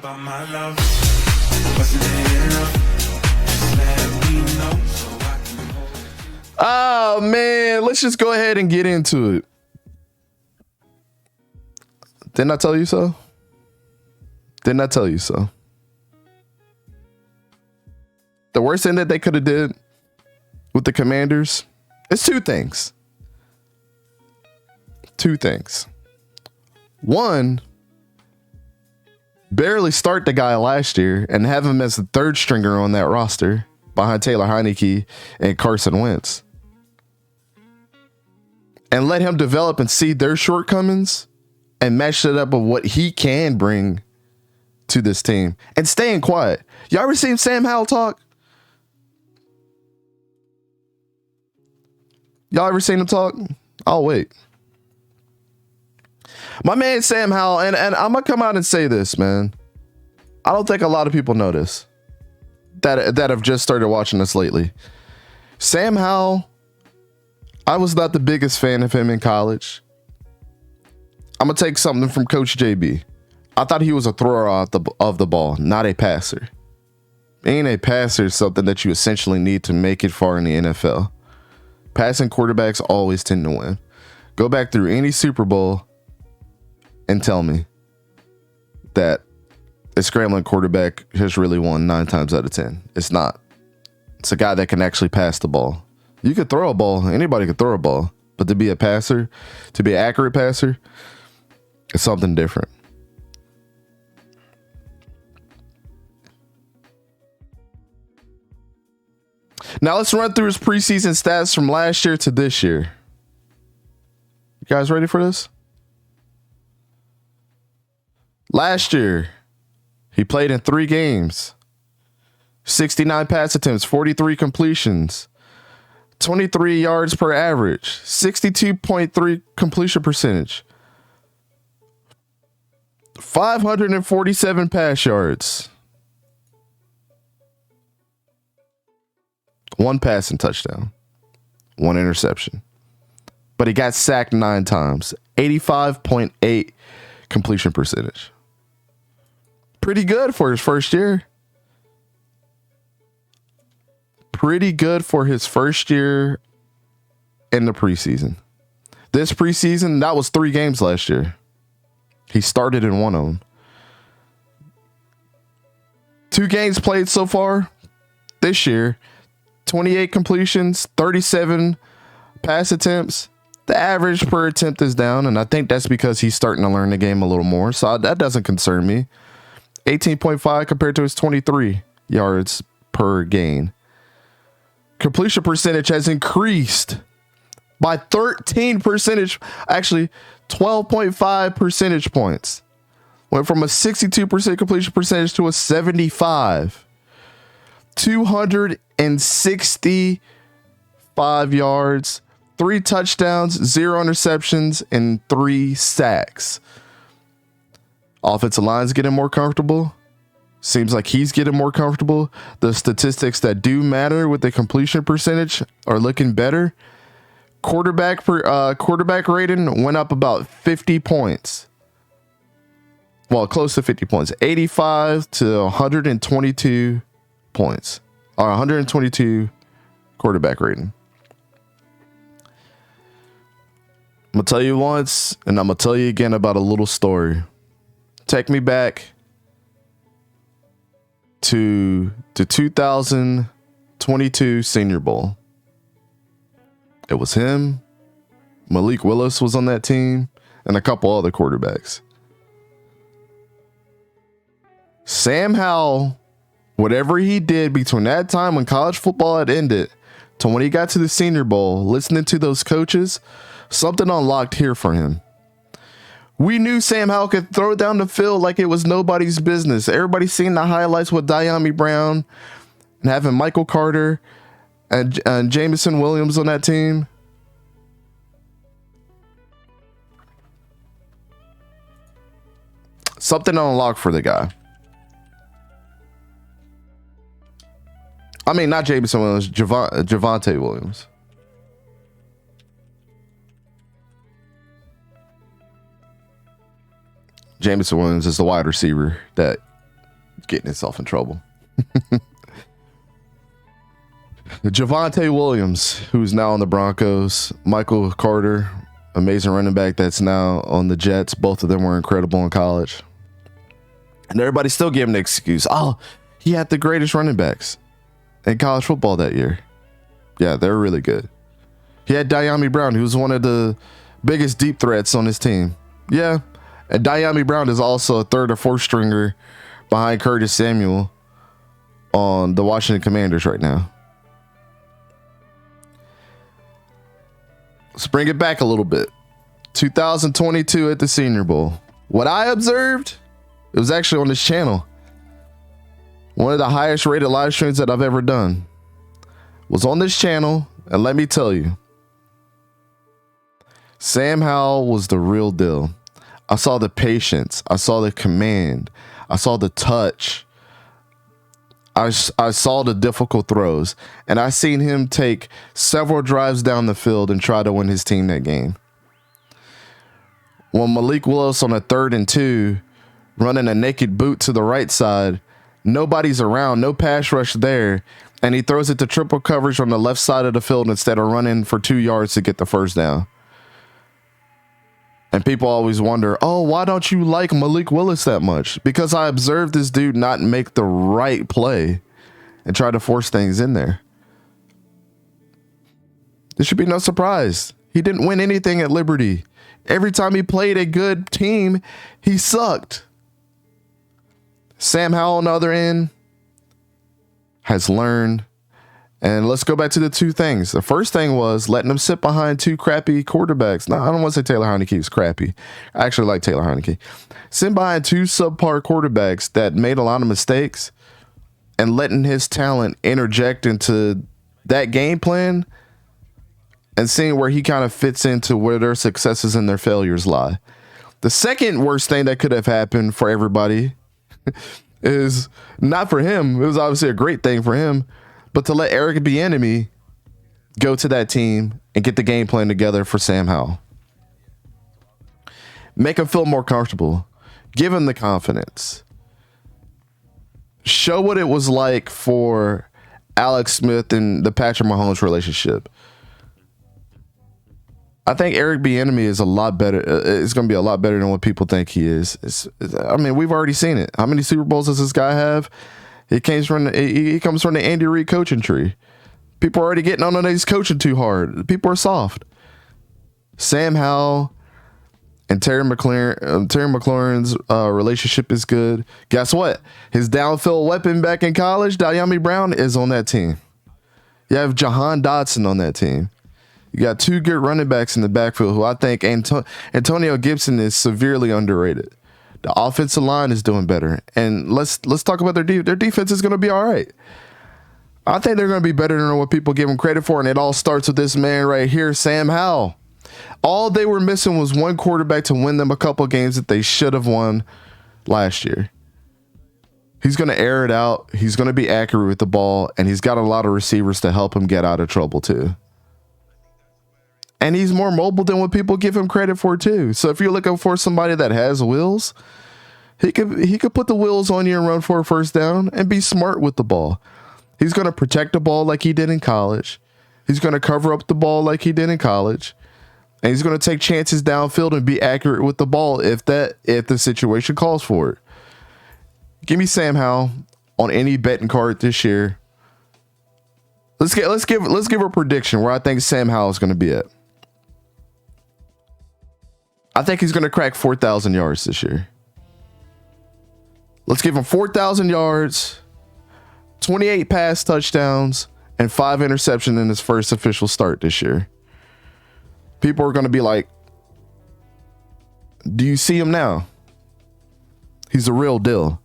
about my love. Wasn't it enough? Just let me know so I can hold you. Oh man, let's just go ahead and get into it. Didn't I tell you so? Didn't I tell you so? The worst thing that they could have did with the Commanders is two things. Two things. One, barely start the guy last year and have him as the third stringer on that roster behind Taylor Heineke and Carson Wentz. And let him develop and see their shortcomings and match it up with what he can bring to this team. And staying quiet. Y'all ever seen Sam Howell talk? Y'all ever seen him talk? I'll wait. My man Sam Howell, and I'm gonna come out and say this, man. I don't think a lot of people know this that have just started watching this lately. Sam Howell, I was not the biggest fan of him in college. I'm gonna take something from Coach JB. I thought he was a thrower of the ball, not a passer. Being a passer is something that you essentially need to make it far in the NFL. Passing quarterbacks always tend to win. Go back through any Super Bowl and tell me that a scrambling quarterback has really won 9 times out of 10. It's not. It's a guy that can actually pass the ball. You could throw a ball. Anybody could throw a ball. But to be a passer, to be an accurate passer, it's something different. Now let's run through his preseason stats from last year to this year. You guys ready for this? Last year, he played in 3 games, 69 pass attempts, 43 completions, 23 yards per average, 62.3 completion percentage, 547 pass yards, 1 passing touchdown, 1 interception. But he got sacked 9 times, 85.8 completion percentage. Pretty good for his first year. Pretty good for his first year in the preseason. This preseason, that was 3 games last year. He started in 1 of them. 2 games played so far this year. 28 completions, 37 pass attempts. The average per attempt is down, and I think that's because he's starting to learn the game a little more. So that doesn't concern me. 18.5 compared to his 23 yards per gain. Completion percentage has increased by 13 percentage, actually 12.5 percentage points. Went from a 62% completion percentage to a 75. 265 yards, 3 touchdowns, 0 interceptions, and 3 sacks. Offensive line's getting more comfortable. Seems like he's getting more comfortable. The statistics that do matter with the completion percentage are looking better. Quarterback rating went up about 50 points. Well, close to 50 points. 85 to 122 points. Or 122 quarterback rating. I'm going to tell you once, and I'm going to tell you again about a little story. Take me back to the 2022 Senior Bowl. It was him, Malik Willis was on that team, and a couple other quarterbacks. Sam Howell, whatever he did between that time when college football had ended to when he got to the Senior Bowl, listening to those coaches, something unlocked here for him. We knew Sam Howell could throw down the field like it was nobody's business. Everybody's seen the highlights with Diami Brown and having Michael Carter and Jameson Williams on that team. Something unlocked for the guy. I mean, not Jameson Williams, Javonte Williams. Jameson Williams is the wide receiver that getting himself in trouble. Javonte Williams, who's now on the Broncos. Michael Carter, amazing running back that's now on the Jets. Both of them were incredible in college. And everybody still gave him the excuse. Oh, he had the greatest running backs in college football that year. Yeah, they're really good. He had Diami Brown, who was one of the biggest deep threats on his team. Yeah, and Diami Brown is also a third or fourth stringer behind Curtis Samuel on the Washington Commanders right now. Let's bring it back a little bit. 2022 at the Senior Bowl. What I observed, it was actually on this channel. One of the highest rated live streams that I've ever done was on this channel. And let me tell you, Sam Howell was the real deal. I saw the patience. I saw the command. I saw the touch. I saw the difficult throws. And I seen him take several drives down the field and try to win his team that game. When Malik Willis on a 3rd and 2, running a naked boot to the right side, nobody's around, no pass rush there, and he throws it to triple coverage on the left side of the field instead of running for 2 yards to get the first down. And people always wonder, oh, why don't you like Malik Willis that much? Because I observed this dude not make the right play and try to force things in there. There should be no surprise. He didn't win anything at Liberty. Every time he played a good team, he sucked. Sam Howell on the other end has learned. And let's go back to the two things. The first thing was letting him sit behind two crappy quarterbacks. No, I don't want to say Taylor Heineke is crappy. I actually like Taylor Heineke. Sitting behind two subpar quarterbacks that made a lot of mistakes and letting his talent interject into that game plan and seeing where he kind of fits into where their successes and their failures lie. The second worst thing that could have happened for everybody is not for him. It was obviously a great thing for him. But to let Eric Bieniemy go to that team and get the game plan together for Sam Howell. Make him feel more comfortable. Give him the confidence. Show what it was like for Alex Smith and the Patrick Mahomes relationship. I think Eric Bieniemy is a lot better. It's going to be a lot better than what people think he is. I mean, we've already seen it. How many Super Bowls does this guy have? He comes from the Andy Reid coaching tree. People are already getting on he's coaching too hard. People are soft. Sam Howell and Terry McLaurin's relationship is good. Guess what? His downfield weapon back in college, Diami Brown, is on that team. You have Jahan Dotson on that team. You got two good running backs in the backfield who I think Antonio Gibson is severely underrated. The offensive line is doing better. And let's talk about their defense is going to be all right. I think they're going to be better than what people give them credit for. And it all starts with this man right here, Sam Howell. All they were missing was one quarterback to win them a couple games that they should have won last year. He's going to air it out. He's going to be accurate with the ball. And he's got a lot of receivers to help him get out of trouble too. And he's more mobile than what people give him credit for too. So if you're looking for somebody that has wheels, he could put the wheels on you and run for a first down and be smart with the ball. He's going to protect the ball like he did in college. He's going to cover up the ball like he did in college. And he's going to take chances downfield and be accurate with the ball if the situation calls for it. Give me Sam Howell on any betting card this year. Let's give a prediction where I think Sam Howell is going to be at. I think he's going to crack 4,000 yards this year. Let's give him 4,000 yards, 28 pass touchdowns, and 5 interceptions in his first official start this year. People are going to be like, do you see him now? He's a real deal.